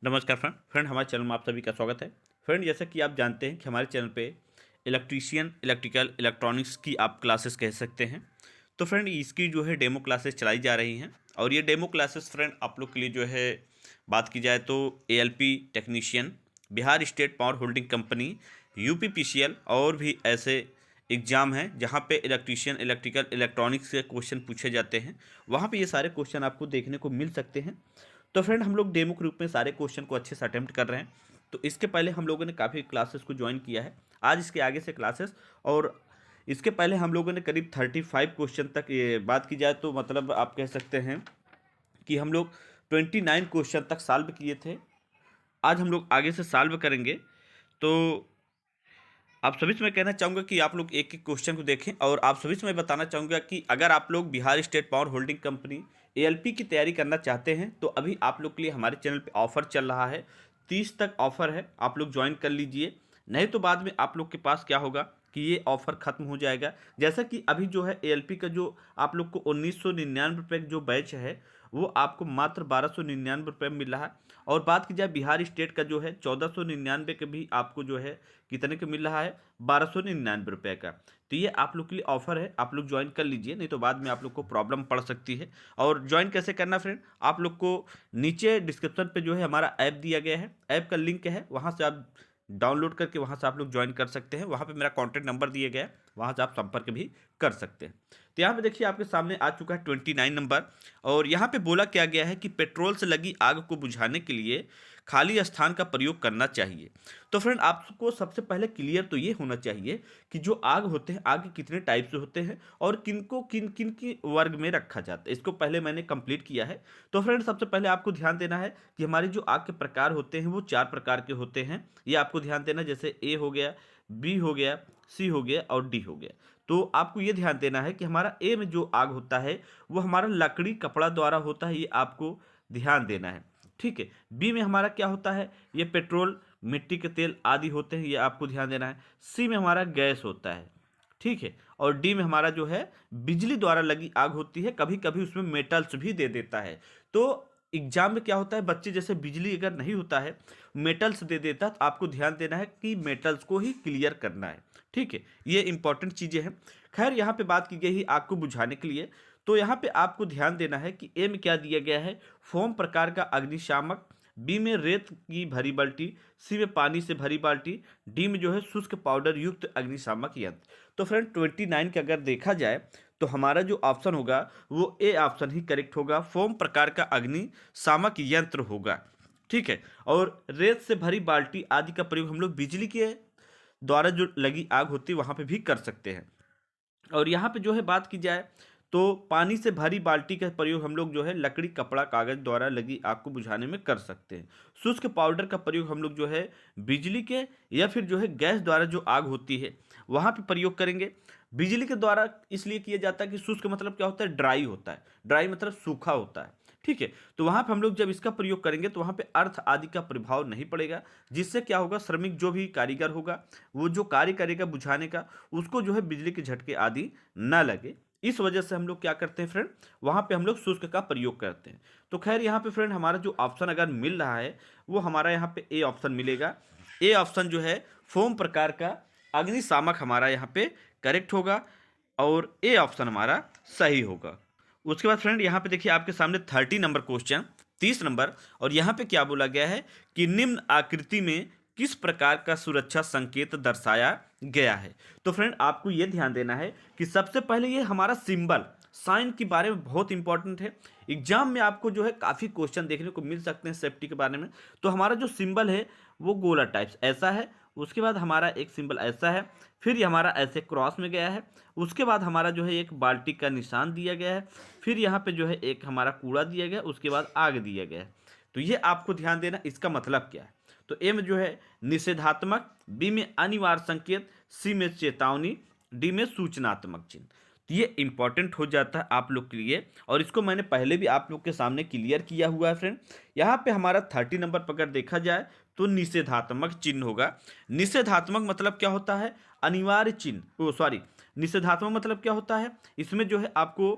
नमस्कार फ्रेंड हमारे चैनल में आप सभी का स्वागत है। फ्रेंड, जैसा कि आप जानते हैं कि हमारे चैनल पे इलेक्ट्रीशियन, इलेक्ट्रिकल, इलेक्ट्रॉनिक्स की आप क्लासेस कह सकते हैं। तो फ्रेंड, इसकी जो है डेमो क्लासेस चलाई जा रही हैं और ये डेमो क्लासेस फ्रेंड आप लोग के लिए जो है, बात की जाए तो ALP technician, Bihar state power holding company, UPPCL और भी ऐसे एग्ज़ाम हैं जहाँ पे इलेक्ट्रीशियन, इलेक्ट्रिकल, इलेक्ट्रॉनिक्स के क्वेश्चन पूछे जाते हैं। वहाँ पे ये सारे क्वेश्चन आपको देखने को मिल सकते हैं। तो फ्रेंड, हम लोग डेमो के रूप में सारे क्वेश्चन को अच्छे से अटेम्प्ट कर रहे हैं। तो इसके पहले हम लोगों ने काफ़ी क्लासेस को ज्वाइन किया है। आज इसके आगे से क्लासेस, और इसके पहले हम लोगों ने करीब 35 क्वेश्चन तक, ये बात की जाए तो मतलब आप कह सकते हैं कि हम लोग 29 क्वेश्चन तक सॉल्व किए थे। आज हम लोग आगे से सॉल्व करेंगे। तो आप सभी से मैं कहना चाहूँगा कि आप लोग एक एक क्वेश्चन को देखें, और आप सभी से मैं बताना चाहूँगा कि अगर आप लोग Bihar state power holding company ALP की तैयारी करना चाहते हैं तो अभी आप लोग के लिए हमारे चैनल पे ऑफ़र चल रहा है। 30 तक ऑफ़र है, आप लोग ज्वाइन कर लीजिए। नहीं तो बाद में आप लोग के पास क्या होगा कि ये ऑफ़र ख़त्म हो जाएगा। जैसा कि अभी जो है एएलपी का जो आप लोग को 1999 जो बैच है, वो आपको मात्र 1299 में मिल रहा है। और बात की जाए बिहार स्टेट का जो है 1499 का भी आपको जो है कितने का मिल रहा है, 1299 का। तो ये आप लोग के लिए ऑफर है, आप लोग ज्वाइन कर लीजिए, नहीं तो बाद में आप लोग को प्रॉब्लम पड़ सकती है। और ज्वाइन कैसे करना फ्रेंड, आप लोग को नीचे डिस्क्रिप्शन पे जो है हमारा ऐप दिया गया है, ऐप का लिंक है, वहाँ से आप डाउनलोड करके वहाँ से आप लोग ज्वाइन कर सकते हैं। वहाँ पे मेरा कॉन्टैक्ट नंबर दिया गया है, वहाँ से आप संपर्क भी कर सकते हैं। तो यहाँ पे देखिए आपके सामने आ चुका है 29 नंबर, और यहाँ पे बोला क्या गया है कि पेट्रोल से लगी आग को बुझाने के लिए खाली स्थान का प्रयोग करना चाहिए। तो फ्रेंड, आपको सबसे पहले क्लियर तो ये होना चाहिए कि जो आग होते हैं, आग कितने टाइप से होते हैं और किनको किन किन की वर्ग में रखा जाता है, इसको पहले मैंने कंप्लीट किया है। तो फ्रेंड, सबसे पहले आपको ध्यान देना है कि हमारे जो आग के प्रकार होते हैं वो 4 प्रकार के होते हैं। ये आपको ध्यान देना है, जैसे ए हो गया, बी हो गया, सी हो गया और डी हो गया। तो आपको ये ध्यान देना है कि हमारा ए में जो आग होता है वो हमारा लकड़ी कपड़ा द्वारा होता है, ये आपको ध्यान देना है। ठीक है। बी में हमारा क्या होता है, ये पेट्रोल, मिट्टी के तेल आदि होते हैं, ये आपको ध्यान देना है। सी में हमारा गैस होता है। ठीक है। और डी में हमारा जो है बिजली द्वारा लगी आग होती है, कभी कभी उसमें मेटल्स भी दे देता है। तो एग्जाम में क्या होता है, बच्चे जैसे बिजली अगर नहीं होता है, मेटल्स दे देता है, तो आपको ध्यान देना है कि मेटल्स को ही क्लियर करना है। ठीक है। ये इंपॉर्टेंट चीज़ें हैं। खैर, यहाँ पे बात की गई है आग को बुझाने के लिए। तो यहाँ पे आपको ध्यान देना है कि ए में क्या दिया गया है, फोम प्रकार का अग्निशामक, बी में रेत की भरी बाल्टी, सी में पानी से भरी बाल्टी, डी में जो है शुष्क पाउडर युक्त अग्निशामक यंत्र। तो फ्रेंड, 29 का अगर देखा जाए तो हमारा जो ऑप्शन होगा वो ए ऑप्शन ही करेक्ट होगा, फोम प्रकार का अग्निशामक यंत्र होगा। ठीक है। और रेत से भरी बाल्टी आदि का प्रयोग हम लोग बिजली के द्वारा जो लगी आग होती है वहां पे भी कर सकते हैं। और यहाँ पे जो है बात की जाए तो पानी से भरी बाल्टी का प्रयोग हम लोग जो है लकड़ी, कपड़ा, कागज द्वारा लगी आग को बुझाने में कर सकते हैं। शुष्क पाउडर का प्रयोग हम लोग जो है बिजली के या फिर जो है गैस द्वारा जो आग होती है वहाँ पे प्रयोग करेंगे। बिजली के द्वारा इसलिए किया जाता है कि शुष्क मतलब क्या होता है, ड्राई होता है, ड्राई मतलब सूखा होता है। ठीक है। तो वहाँ पे हम लोग जब इसका प्रयोग करेंगे तो वहाँ पे अर्थ आदि का प्रभाव नहीं पड़ेगा, जिससे क्या होगा, श्रमिक जो भी कारीगर होगा वो जो कार्य करेगा बुझाने का, उसको जो है बिजली के झटके आदि ना लगे। इस वजह से हम लोग क्या करते हैं फ्रेंड, वहाँ पे हम लोग शुष्क का प्रयोग करते हैं। तो खैर, यहाँ पे फ्रेंड हमारा जो ऑप्शन अगर मिल रहा है वो हमारा यहाँ पे ए ऑप्शन मिलेगा। ए ऑप्शन जो है फोम प्रकार का अग्निशामक हमारा यहाँ पे करेक्ट होगा, और ए ऑप्शन हमारा सही होगा। उसके बाद फ्रेंड, यहाँ पे देखिए आपके सामने 30 नंबर क्वेश्चन, 30 नंबर, और यहाँ पे क्या बोला गया है कि निम्न आकृति में किस प्रकार का सुरक्षा संकेत दर्शाया गया है। तो फ्रेंड, आपको ये ध्यान देना है कि सबसे पहले ये हमारा सिंबल, साइन के बारे में बहुत इंपॉर्टेंट है। एग्जाम में आपको जो है काफ़ी क्वेश्चन देखने को मिल सकते हैं सेफ्टी के बारे में। तो हमारा जो सिंबल है वो गोला टाइप्स ऐसा है, उसके बाद हमारा एक सिंबल ऐसा है, फिर ये हमारा ऐसे क्रॉस में गया है, उसके बाद हमारा जो है एक बाल्टी का निशान दिया गया है, फिर यहाँ पे जो है एक हमारा कूड़ा दिया गया है, उसके बाद आग दिया गया है। तो ये आपको ध्यान देना, इसका मतलब क्या है। तो ए में जो है निषेधात्मक, बी में अनिवार्य संकेत, सी में चेतावनी, डी में सूचनात्मक चिन्ह। तो ये इंपॉर्टेंट हो जाता है आप लोग के लिए, और इसको मैंने पहले भी आप लोग के सामने क्लियर किया हुआ है फ्रेंड। यहाँ पे हमारा 30 नंबर पर अगर देखा जाए तो निषेधात्मक चिन्ह होगा। निषेधात्मक मतलब क्या होता है, अनिवार्य चिन्ह, ओ सॉरी, निषेधात्मक मतलब क्या होता है, इसमें जो है आपको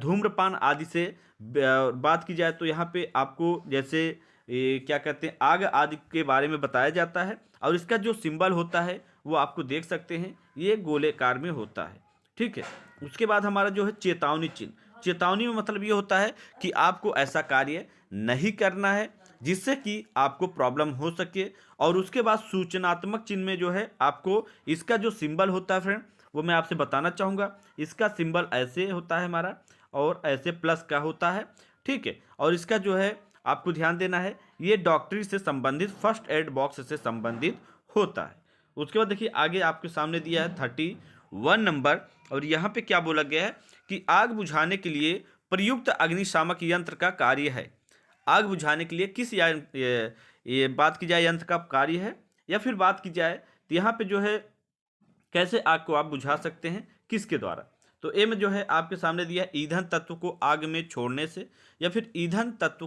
धूम्रपान आदि से बात की जाए तो यहाँ पे आपको जैसे क्या कहते हैं, आग आदि के बारे में बताया जाता है। और इसका जो सिंबल होता है वो आपको देख सकते हैं, ये गोलेकार में होता है। ठीक है, उसके बाद हमारा जो है चेतावनी चिन्ह। चेतावनी में मतलब ये होता है कि आपको ऐसा कार्य नहीं करना है जिससे कि आपको प्रॉब्लम हो सके। और उसके बाद सूचनात्मक चिन्ह में जो है आपको इसका जो सिंबल होता है फ्रेंड, वो मैं आपसे बताना चाहूँगा। इसका सिंबल ऐसे होता है हमारा, और ऐसे प्लस का होता है। ठीक है, और इसका जो है आपको ध्यान देना है, ये डॉक्टरी से संबंधित फर्स्ट एड बॉक्स से संबंधित होता है। उसके बाद देखिए आगे आपके सामने दिया है 31 नंबर, और यहाँ पे क्या बोला गया है कि आग बुझाने के लिए प्रयुक्त अग्निशामक यंत्र का कार्य है। आग बुझाने के लिए किस ये बात की जाए यंत्र का कार्य है, या फिर बात की जाए तो यहाँ पे जो है कैसे आग को आप बुझा सकते हैं, किसके द्वारा। तो ए में जो है आपके सामने दिया है ईंधन तत्व को आग में छोड़ने से, या फिर ईंधन तत्व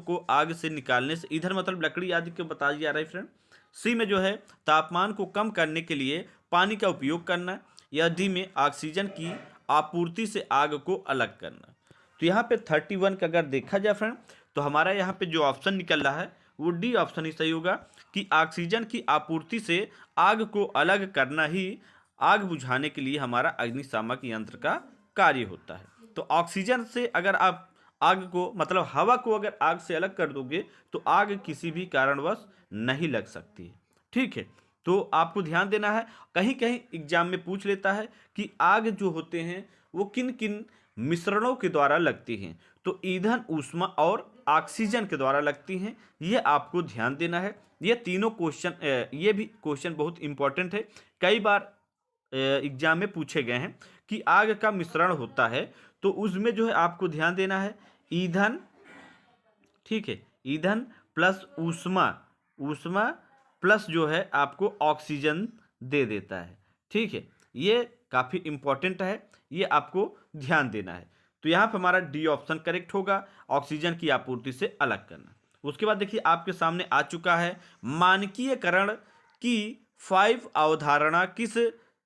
को आग से निकालने से। ईंधन मतलब लकड़ी आदि को बताया जा रहा है फ्रेंड। सी में जो है तापमान को कम करने के लिए पानी का उपयोग करना, या डी में ऑक्सीजन की आपूर्ति से आग को अलग करना। तो यहाँ पे 31 का अगर देखा जाए फ्रेंड, तो हमारा यहाँ पे जो ऑप्शन निकल रहा है वो डी ऑप्शन ही सही होगा कि ऑक्सीजन की आपूर्ति से आग को अलग करना ही आग बुझाने के लिए हमारा अग्निशामक यंत्र का कार्य होता है। तो ऑक्सीजन से अगर आप आग को मतलब हवा को अगर आग से अलग कर दोगे तो आग किसी भी कारणवश नहीं लग सकती है। ठीक है, तो आपको ध्यान देना है, कहीं कहीं एग्जाम में पूछ लेता है कि आग जो होते हैं वो किन किन मिश्रणों के द्वारा लगती हैं। तो ईंधन, ऊष्मा और ऑक्सीजन के द्वारा लगती हैं, ये आपको ध्यान देना है। ये तीनों क्वेश्चन, ये भी क्वेश्चन बहुत इंपॉर्टेंट है, कई बार एग्जाम में पूछे गए हैं कि आग का मिश्रण होता है, तो उसमें जो है आपको ध्यान देना है ईंधन, ठीक है, ईंधन प्लस ऊष्मा, ऊष्मा प्लस जो है आपको ऑक्सीजन दे देता है। ठीक है, ये काफ़ी इंपॉर्टेंट है, ये आपको ध्यान देना है। तो यहाँ पर हमारा डी ऑप्शन करेक्ट होगा, ऑक्सीजन की आपूर्ति से अलग करना। उसके बाद देखिए आपके सामने आ चुका है मानकीयकरण की 5 अवधारणा किस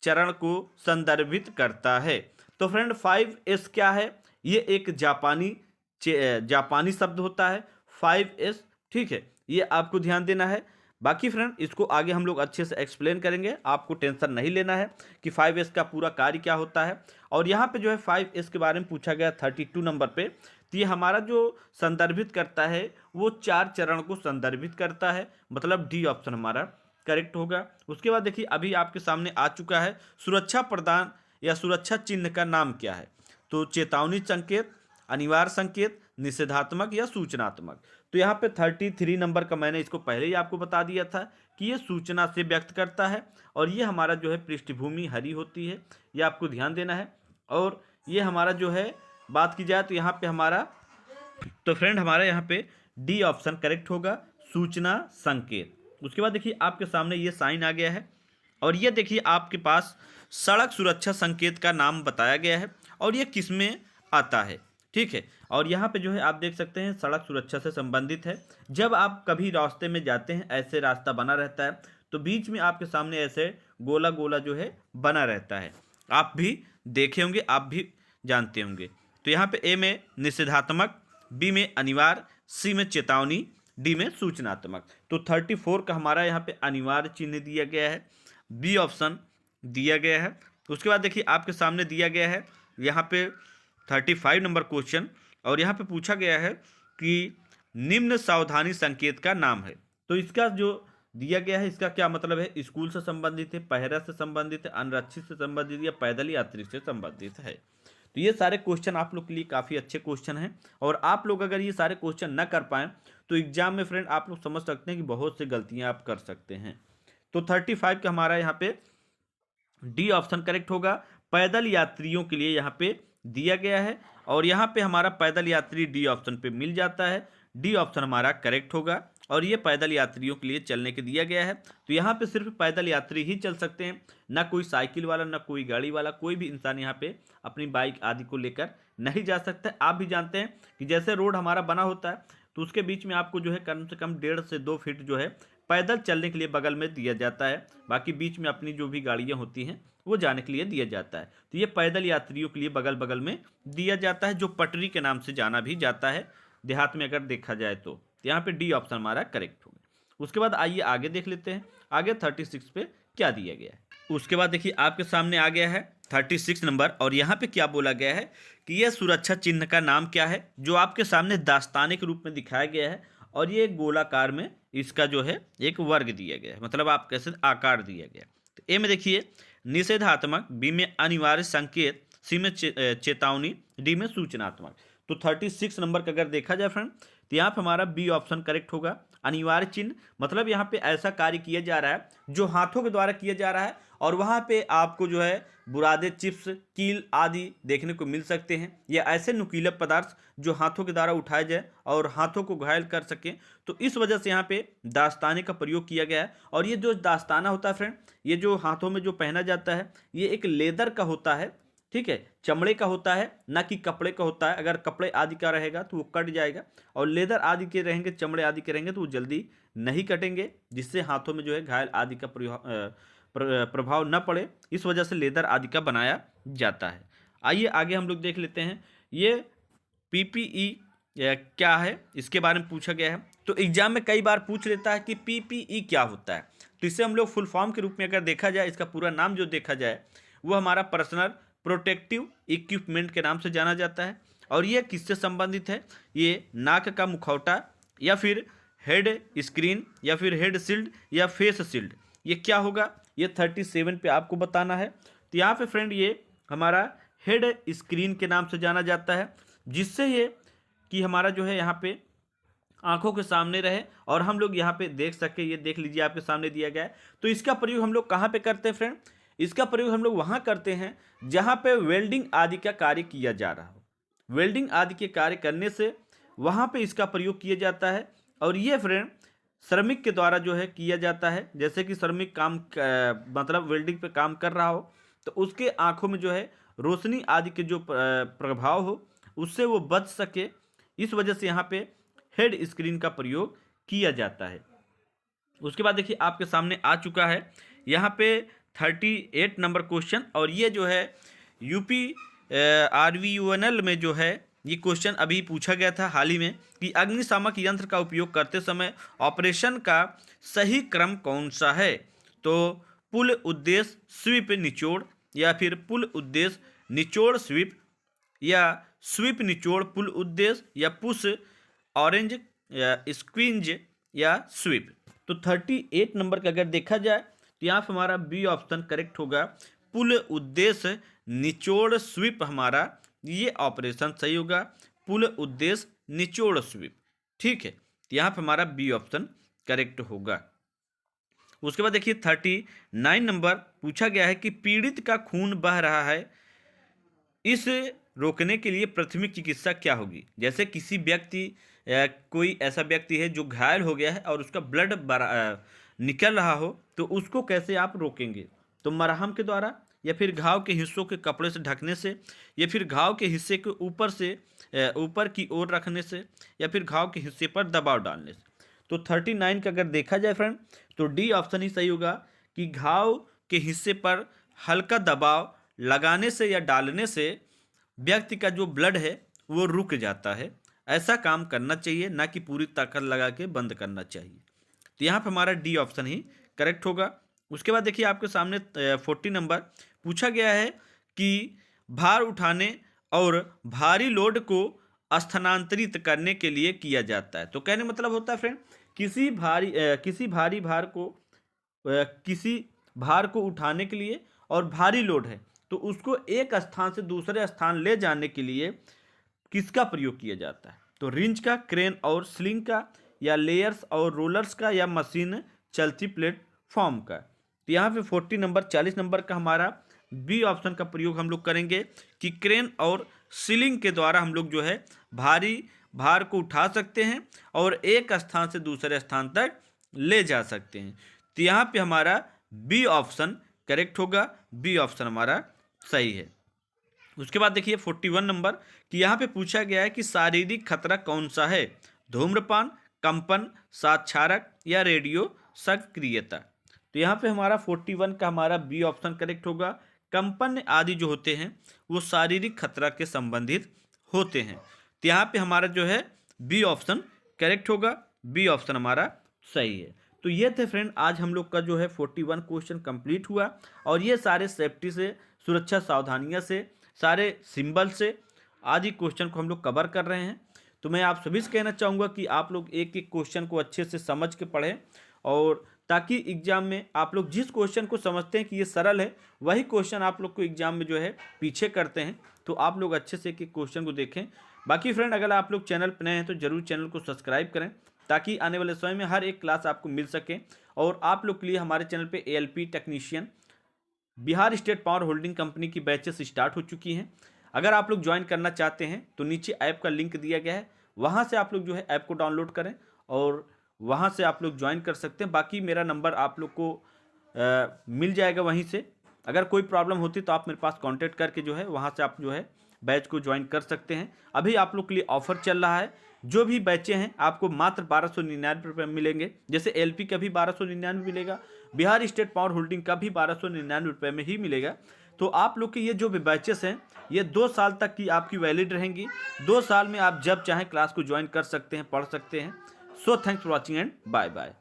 चरण को संदर्भित करता है। तो फ्रेंड 5S क्या है, ये एक जापानी शब्द होता है 5S। ठीक है, ये आपको ध्यान देना है। बाकी फ्रेंड इसको आगे हम लोग अच्छे से एक्सप्लेन करेंगे, आपको टेंशन नहीं लेना है कि 5S का पूरा कार्य क्या होता है। और यहाँ पे जो है 5S के बारे में पूछा गया 32 नंबर पे, तो ये हमारा जो संदर्भित करता है वो 4 चरण को संदर्भित करता है, मतलब डी ऑप्शन हमारा करेक्ट होगा। उसके बाद देखिए अभी आपके सामने आ चुका है सुरक्षा प्रदान या सुरक्षा चिन्ह का नाम क्या है। तो चेतावनी संकेत, अनिवार्य संकेत, निषेधात्मक या सूचनात्मक। तो यहाँ पे 33 नंबर का मैंने इसको पहले ही आपको बता दिया था कि ये सूचना से व्यक्त करता है, और ये हमारा जो है पृष्ठभूमि हरी होती है, ये आपको ध्यान देना है। और ये हमारा जो है बात की जाए तो यहाँ पे हमारा, तो फ्रेंड हमारा यहाँ पे डी ऑप्शन करेक्ट होगा, सूचना संकेत। उसके बाद देखिए आपके सामने ये साइन आ गया है, और ये देखिए आपके पास सड़क सुरक्षा संकेत का नाम बताया गया है, और ये किस में आता है। ठीक है, और यहाँ पे जो है आप देख सकते हैं सड़क सुरक्षा से संबंधित है। जब आप कभी रास्ते में जाते हैं, ऐसे रास्ता बना रहता है, तो बीच में आपके सामने ऐसे गोला गोला जो है बना रहता है, आप भी देखे होंगे, आप भी जानते होंगे। तो यहाँ पे ए में निषेधात्मक, बी में अनिवार्य, सी में चेतावनी, डी में सूचनात्मक। तो 34 का हमारा यहाँ पे अनिवार्य चिन्ह दिया गया है, बी ऑप्शन दिया गया है। उसके बाद देखिए आपके सामने दिया गया है यहाँ पे 35 नंबर क्वेश्चन, और यहाँ पे पूछा गया है कि निम्न सावधानी संकेत का नाम है। तो इसका जो दिया गया है इसका क्या मतलब है, स्कूल से संबंधित है, पहरा से संबंधित है, अनरक्षित से संबंधित या पैदल यात्री से संबंधित है। तो ये सारे क्वेश्चन आप लोग के लिए काफ़ी अच्छे क्वेश्चन हैं, और आप लोग अगर ये सारे क्वेश्चन न कर पाएँ तो एग्जाम में फ्रेंड आप लोग समझ सकते हैं कि बहुत सी गलतियाँ आप कर सकते हैं। तो 35 का हमारा यहाँ पे डी ऑप्शन करेक्ट होगा, पैदल यात्रियों के लिए यहाँ पे दिया गया है, और यहाँ पे हमारा पैदल यात्री डी ऑप्शन पे मिल जाता है, डी ऑप्शन हमारा करेक्ट होगा। और ये पैदल यात्रियों के लिए चलने के दिया गया है, तो यहाँ पे सिर्फ पैदल यात्री ही चल सकते हैं, ना कोई साइकिल वाला, ना कोई गाड़ी वाला, कोई भी इंसान यहाँ पे अपनी बाइक आदि को लेकर नहीं जा सकता। आप भी जानते हैं कि जैसे रोड हमारा बना होता है तो उसके बीच में आपको जो है कम से कम 1.5 से 2 फीट जो है पैदल चलने के लिए बगल में दिया जाता है, बाकी बीच में अपनी जो भी गाड़ियाँ होती हैं वो जाने के लिए दिया जाता है। तो ये पैदल यात्रियों के लिए बगल बगल में दिया जाता है, जो पटरी के नाम से जाना भी जाता है, देहात में अगर देखा जाए तो यहाँ पे डी ऑप्शन हमारा करेक्ट होगा। उसके बाद आइए आगे देख लेते हैं, आगे 36 पे क्या दिया गया है। उसके बाद देखिए आपके सामने आ गया है 36 नंबर, और यहाँ पे क्या बोला गया है कि यह सुरक्षा चिन्ह का नाम क्या है, जो आपके सामने दास्ताने के रूप में दिखाया गया है, और ये गोलाकार में इसका जो है एक वर्ग दिया गया है, मतलब आप कैसे आकार दिया गया है। तो ए में देखिए निषेधात्मक, बी में अनिवार्य संकेत, सी में चेतावनी, डी में सूचनात्मक। तो 36 नंबर का अगर देखा जाए फ्रेंड, तो यहाँ पे हमारा बी ऑप्शन करेक्ट होगा। अनिवार्य चिन्ह मतलब यहाँ पे ऐसा कार्य किया जा रहा है जो हाथों के द्वारा किया जा रहा है, और वहाँ पे आपको जो है बुरादे, चिप्स, कील आदि देखने को मिल सकते हैं, या ऐसे नुकीले पदार्थ जो हाथों के द्वारा उठाए जाए और हाथों को घायल कर सके। तो इस वजह से यहाँ पे दास्ताने का प्रयोग किया गया है। और ये जो दास्ताना होता है फ्रेंड, ये जो हाथों में जो पहना जाता है, ये एक लेदर का होता है, ठीक है, चमड़े का होता है, ना कि कपड़े का होता है। अगर कपड़े आदि का रहेगा तो वो कट जाएगा, और लेदर आदि के रहेंगे, चमड़े आदि के रहेंगे तो वो जल्दी नहीं कटेंगे, जिससे हाथों में जो है घायल आदि का प्रभाव न पड़े। इस वजह से लेदर आदि का बनाया जाता है। आइए आगे हम लोग देख लेते हैं ये पीपीई क्या है, इसके बारे में पूछा गया है। तो एग्जाम में कई बार पूछ लेता है कि पीपीई क्या होता है। तो इसे हम लोग फुल फॉर्म के रूप में अगर देखा जाए, इसका पूरा नाम जो देखा जाए, वो हमारा पर्सनल प्रोटेक्टिव इक्विपमेंट के नाम से जाना जाता है। और ये किससे संबंधित है? ये नाक का मुखौटा, या फिर हेड स्क्रीन, या फिर हेड शील्ड, या फेस शील्ड, ये क्या होगा, ये 37 पे आपको बताना है। तो यहाँ पे फ्रेंड ये हमारा हेड स्क्रीन के नाम से जाना जाता है, जिससे ये कि हमारा जो है यहाँ पे आंखों के सामने रहे और हम लोग यहाँ पे देख सके। ये देख लीजिए आपके सामने दिया गया है। तो इसका प्रयोग हम लोग कहाँ पे करते हैं फ्रेंड? इसका प्रयोग हम लोग वहाँ करते हैं जहाँ पे वेल्डिंग आदि का कार्य किया जा रहा हो। वेल्डिंग आदि के कार्य करने से वहाँ पे इसका प्रयोग किया जाता है। और ये फ्रेंड श्रमिक के द्वारा जो है किया जाता है। जैसे कि श्रमिक काम मतलब वेल्डिंग पे काम कर रहा हो, तो उसके आंखों में जो है रोशनी आदि के जो प्रभाव हो, उससे वो बच सके। इस वजह से यहाँ पे हेड स्क्रीन का प्रयोग किया जाता है। उसके बाद देखिए आपके सामने आ चुका है यहाँ पे 38 नंबर क्वेश्चन, और ये जो है यूपी RVUNL में जो है ये क्वेश्चन अभी पूछा गया था हाल ही में कि अग्निशामक यंत्र का उपयोग करते समय ऑपरेशन का सही क्रम कौन सा है? तो पुल उद्देश्य स्वीप निचोड़, या फिर पुल उद्देश्य निचोड़ स्वीप, या स्वीप निचोड़ पुल उद्देश्य, या पुश ऑरेंज या स्क्विंज, या स्वीप। तो 38 नंबर का अगर देखा जाए तो यहाँ पे हमारा बी ऑप्शन करेक्ट होगा। पुल उद्देश्य निचोड़ स्वीप हमारा ये ऑपरेशन सही होगा, पुल उद्देश्य निचोड़ स्वीप, ठीक है। तो यहाँ पे हमारा बी ऑप्शन करेक्ट होगा। उसके बाद देखिए 39 नंबर पूछा गया है कि पीड़ित का खून बह रहा है, इस रोकने के लिए प्राथमिक चिकित्सा क्या होगी? जैसे किसी व्यक्ति कोई ऐसा व्यक्ति है जो घायल हो गया है और उसका ब्लड निकल रहा हो, तो उसको कैसे आप रोकेंगे? तो मरहम के द्वारा, या फिर घाव के हिस्सों के कपड़े से ढकने से, या फिर घाव के हिस्से के ऊपर से ऊपर की ओर रखने से, या फिर घाव के हिस्से पर दबाव डालने से। तो 39 का अगर देखा जाए फ्रेंड, तो डी ऑप्शन ही सही होगा कि घाव के हिस्से पर हल्का दबाव लगाने से या डालने से व्यक्ति का जो ब्लड है वो रुक जाता है। ऐसा काम करना चाहिए, ना कि पूरी ताकत लगा के बंद करना चाहिए। तो यहाँ पर हमारा डी ऑप्शन ही करेक्ट होगा। उसके बाद देखिए आपके सामने 40 नंबर पूछा गया है कि भार उठाने और भारी लोड को स्थानांतरित करने के लिए किया जाता है। तो कहने मतलब होता है फ्रेंड, किसी भारी भार को किसी भार को उठाने के लिए, और भारी लोड है तो उसको एक स्थान से दूसरे स्थान ले जाने के लिए किसका प्रयोग किया जाता है? तो रिंच का, क्रेन और स्लिंग का, या लेयर्स और रोलर्स का, या मशीन चलती प्लेटफॉर्म का। तो यहाँ पे 40 नंबर का हमारा बी ऑप्शन का प्रयोग हम लोग करेंगे कि क्रेन और सीलिंग के द्वारा हम लोग जो है भारी भार को उठा सकते हैं और एक स्थान से दूसरे स्थान तक ले जा सकते हैं। तो यहाँ पे हमारा बी ऑप्शन करेक्ट होगा, बी ऑप्शन हमारा सही है। उसके बाद देखिए 41 नंबर कि यहाँ पे पूछा गया है कि शारीरिक खतरा कौन सा है? धूम्रपान, कंपन, साक्षारक, या रेडियो सक्रियता। तो यहाँ पे हमारा 41 का हमारा बी ऑप्शन करेक्ट होगा। कंपन आदि जो होते हैं वो शारीरिक खतरा के संबंधित होते हैं। तो यहाँ पे हमारा जो है बी ऑप्शन करेक्ट होगा, बी ऑप्शन हमारा सही है। तो ये थे फ्रेंड आज हम लोग का जो है 41 क्वेश्चन कंप्लीट हुआ, और ये सारे सेफ्टी से, सुरक्षा सावधानियां से, सारे सिंबल से आज ही क्वेश्चन को हम लोग कवर कर रहे हैं। तो मैं आप सभी से कहना चाहूँगा कि आप लोग एक एक क्वेश्चन को अच्छे से समझ के पढ़ें, और ताकि एग्जाम में आप लोग जिस क्वेश्चन को समझते हैं कि ये सरल है, वही क्वेश्चन आप लोग को एग्जाम में जो है पीछे करते हैं। तो आप लोग अच्छे से एक एक क्वेश्चन को देखें। बाकी फ्रेंड अगर आप लोग चैनल पर नए हैं तो जरूर चैनल को सब्सक्राइब करें, ताकि आने वाले समय में हर एक क्लास आपको मिल सके। और आप लोग के लिए हमारे चैनल पे ALP technician Bihar state power holding company की बैचेस स्टार्ट हो चुकी हैं। अगर आप लोग ज्वाइन करना चाहते हैं तो नीचे ऐप का लिंक दिया गया है, वहाँ से आप लोग जो है ऐप को डाउनलोड करें और वहाँ से आप लोग ज्वाइन कर सकते हैं। बाकी मेरा नंबर आप लोग को मिल जाएगा वहीं से। अगर कोई प्रॉब्लम होती तो आप मेरे पास कांटेक्ट करके जो है वहाँ से आप जो है बैच को ज्वाइन कर सकते हैं। अभी आप लोग के लिए ऑफर चल रहा है, जो भी बैचें हैं आपको मात्र 1299 रुपये में मिलेंगे। जैसे LP का भी 1299 मिलेगा, बिहार स्टेट पावर होल्डिंग का भी 1299 रुपये में ही मिलेगा। तो आप लोग के ये जो भी बैचेस हैं ये 2 साल तक की आपकी वैलिड रहेंगी। 2 साल में आप जब चाहें क्लास को ज्वाइन कर सकते हैं, पढ़ सकते हैं। So thanks for watching and bye bye.